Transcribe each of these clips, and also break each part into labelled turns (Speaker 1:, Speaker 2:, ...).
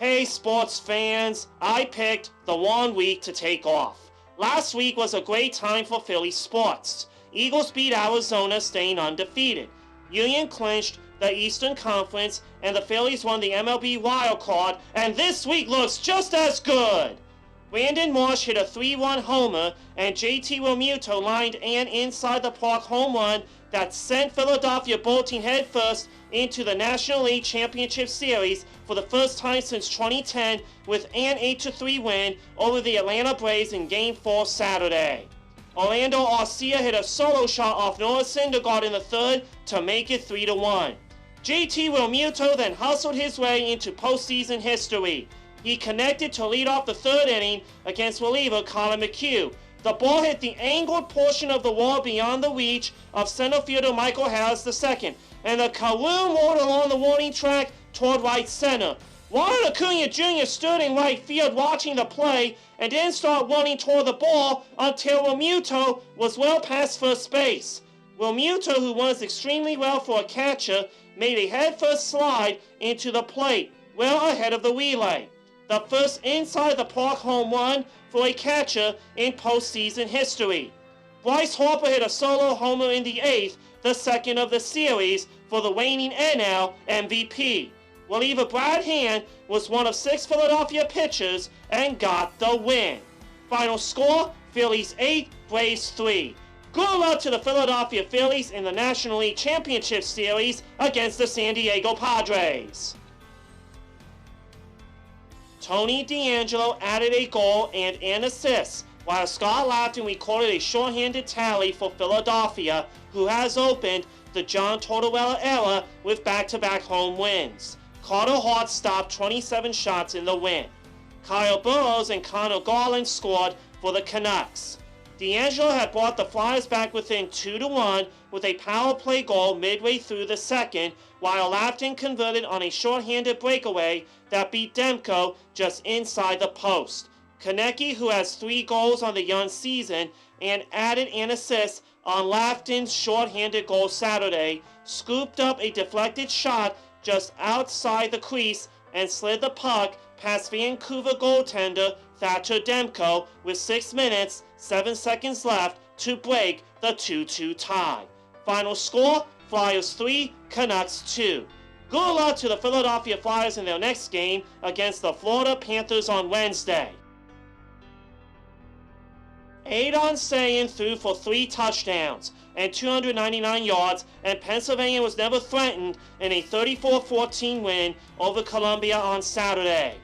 Speaker 1: Hey sports fans, I picked the wrong week to take off. Last week was a great time for Philly sports. Eagles beat Arizona, staying undefeated. Union clinched the Eastern Conference, and the Phillies won the MLB wild card, and this week looks just as good. Brandon Marsh hit a 3-1 homer, and JT Realmuto lined an inside-the-park home run that sent Philadelphia bolting headfirst into the National League Championship Series for the first time since 2010 with an 8-3 win over the Atlanta Braves in Game 4 Saturday. Orlando Arcia hit a solo shot off Noah Syndergaard in the third to make it 3-1. JT Realmuto then hustled his way into postseason history. He connected to lead off the third inning against reliever Colin McHugh. The ball hit the angled portion of the wall beyond the reach of center fielder Michael Harris II, and the Kaloon rolled along the warning track toward right center. Ronald Acuna Jr. stood in right field watching the play and didn't start running toward the ball until Realmuto was well past first base. Realmuto, who runs extremely well for a catcher, made a headfirst slide into the plate, well ahead of the relay. The first inside-the-park home run for a catcher in postseason history. Bryce Harper hit a solo homer in the eighth, the second of the series, for the reigning NL MVP. Reliever Brad Hand was one of 6 Philadelphia pitchers and got the win. Final score, Phillies 8, Braves 3. Good luck to the Philadelphia Phillies in the National League Championship Series against the San Diego Padres. Tony DeAngelo added a goal and an assist, while Scott Laughton recorded a shorthanded tally for Philadelphia, who has opened the John Tortorella era with back-to-back home wins. Carter Hart stopped 27 shots in the win. Kyle Burrows and Connor Garland scored for the Canucks. DeAngelo had brought the Flyers back within 2-1 with a power play goal midway through the second, while Laughton converted on a shorthanded breakaway that beat Demko just inside the post. Konecny, who has 3 goals on the young season and added an assist on Laughton's shorthanded goal Saturday, scooped up a deflected shot just outside the crease and slid the puck past Vancouver goaltender Thatcher Demko with 6 minutes, 7 seconds left to break the 2-2 tie. Final score, Flyers 3, Canucks 2. Good luck to the Philadelphia Flyers in their next game against the Florida Panthers on Wednesday. Adon Sayin threw for 3 touchdowns and 299 yards, and Pennsylvania was never threatened in a 34-14 win over Columbia on Saturday.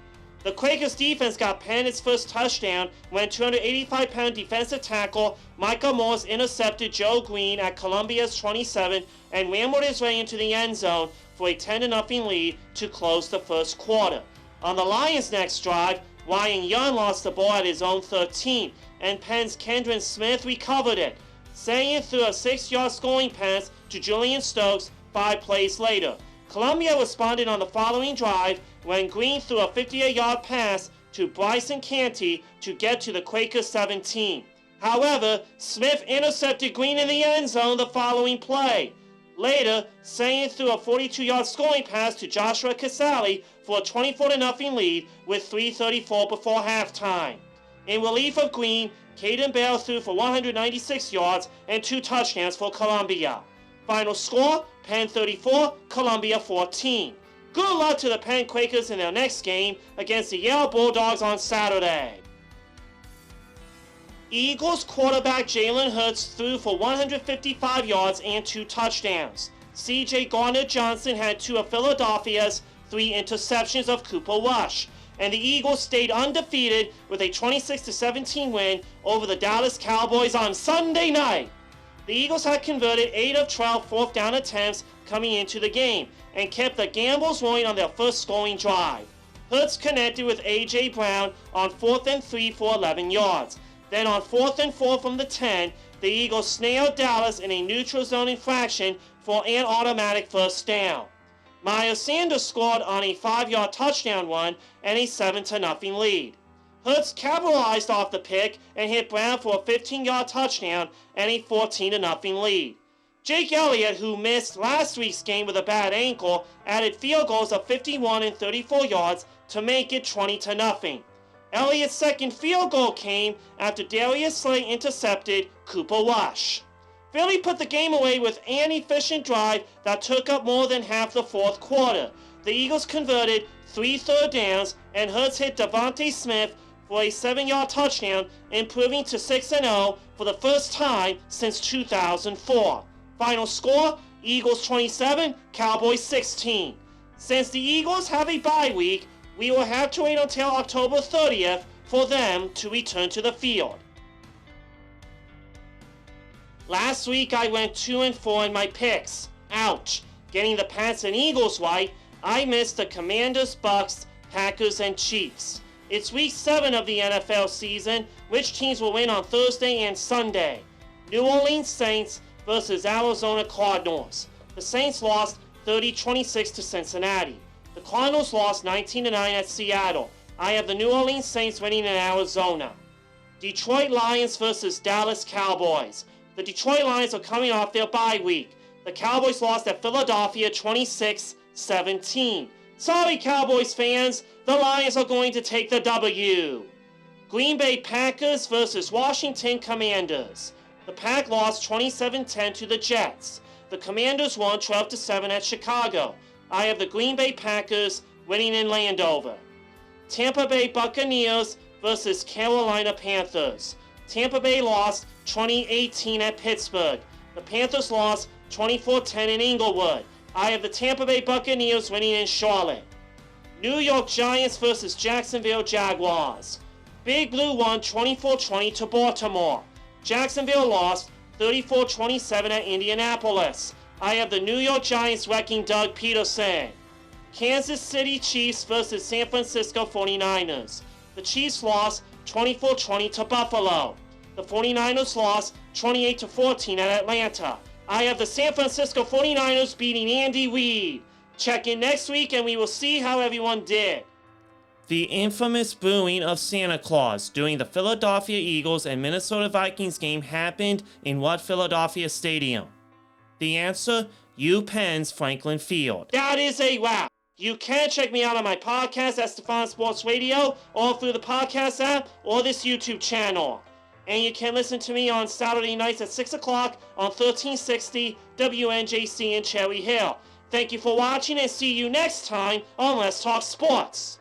Speaker 1: The Quakers defense got Penn its first touchdown when 285-pound defensive tackle Micah Morse intercepted Joe Green at Columbia's 27 and rambled his way into the end zone for a 10-0 lead to close the first quarter. On the Lions' next drive, Ryan Young lost the ball at his own 13, and Penn's Kendron Smith recovered it. Sayin threw a 6-yard scoring pass to Julian Stokes 5 plays later. Columbia responded on the following drive when Green threw a 58-yard pass to Bryson Canty to get to the Quaker 17. However, Smith intercepted Green in the end zone the following play. Later, Sayin threw a 42-yard scoring pass to Joshua Casale for a 24-0 lead with 3:34 before halftime. In relief of Green, Caden Bale threw for 196 yards and 2 touchdowns for Columbia. Final score, Penn 34, Columbia 14. Good luck to the Penn Quakers in their next game against the Yale Bulldogs on Saturday. Eagles quarterback Jalen Hurts threw for 155 yards and 2 touchdowns. CJ Gardner-Johnson had 2 of Philadelphia's 3 interceptions of Cooper Rush, and the Eagles stayed undefeated with a 26-17 win over the Dallas Cowboys on Sunday night. The Eagles had converted 8 of 12 fourth down attempts coming into the game and kept the gambles rolling on their first scoring drive. Hurts connected with A.J. Brown on 4th and 3 for 11 yards. Then on 4th and 4 from the 10, the Eagles snailed Dallas in a neutral zone infraction for an automatic first down. Miles Sanders scored on a 5-yard touchdown run and a 7-0 lead. Hurts capitalized off the pick and hit Brown for a 15-yard touchdown and a 14-0 lead. Jake Elliott, who missed last week's game with a bad ankle, added field goals of 51 and 34 yards to make it 20-0. Elliott's second field goal came after Darius Slay intercepted Cooper Rush. Philly put the game away with an efficient drive that took up more than half the fourth quarter. The Eagles converted 3 third downs, and Hurts hit Devontae Smith for a 7-yard touchdown, improving to 6-0 for the first time since 2004. Final score, Eagles 27, Cowboys 16. Since the Eagles have a bye week, we will have to wait until October 30th for them to return to the field. Last week I went 2-4 in my picks. Ouch. Getting the Pats and Eagles right, I missed the Commanders, Bucks, Packers, and Chiefs. It's week 7 of the NFL season. Which teams will win on Thursday and Sunday? New Orleans Saints versus Arizona Cardinals. The Saints lost 30-26 to Cincinnati. The Cardinals lost 19-9 at Seattle. I have the New Orleans Saints winning in Arizona. Detroit Lions versus Dallas Cowboys. The Detroit Lions are coming off their bye week. The Cowboys lost at Philadelphia 26-17. Sorry, Cowboys fans, the Lions are going to take the W. Green Bay Packers versus Washington Commanders. The Pack lost 27-10 to the Jets. The Commanders won 12-7 at Chicago. I have the Green Bay Packers winning in Landover. Tampa Bay Buccaneers versus Carolina Panthers. Tampa Bay lost 20-18 at Pittsburgh. The Panthers lost 24-10 in Inglewood. I have the Tampa Bay Buccaneers winning in Charlotte. New York Giants versus Jacksonville Jaguars. Big Blue won 24-20 to Baltimore. Jacksonville lost 34-27 at Indianapolis. I have the New York Giants wrecking Doug Peterson. Kansas City Chiefs versus San Francisco 49ers. The Chiefs lost 24-20 to Buffalo. The 49ers lost 28-14 at Atlanta. I have the San Francisco 49ers beating Andy Reid. Check in next week and we will see how everyone did. The infamous booing of Santa Claus during the Philadelphia Eagles and Minnesota Vikings game happened in what Philadelphia stadium? The answer, UPenn's Franklin Field. That is a wrap. You can check me out on my podcast at Stefan Sports Radio, or through the podcast app, or this YouTube channel. And you can listen to me on Saturday nights at 6 o'clock on 1360 WNJC in Cherry Hill. Thank you for watching and see you next time on Let's Talk Sports.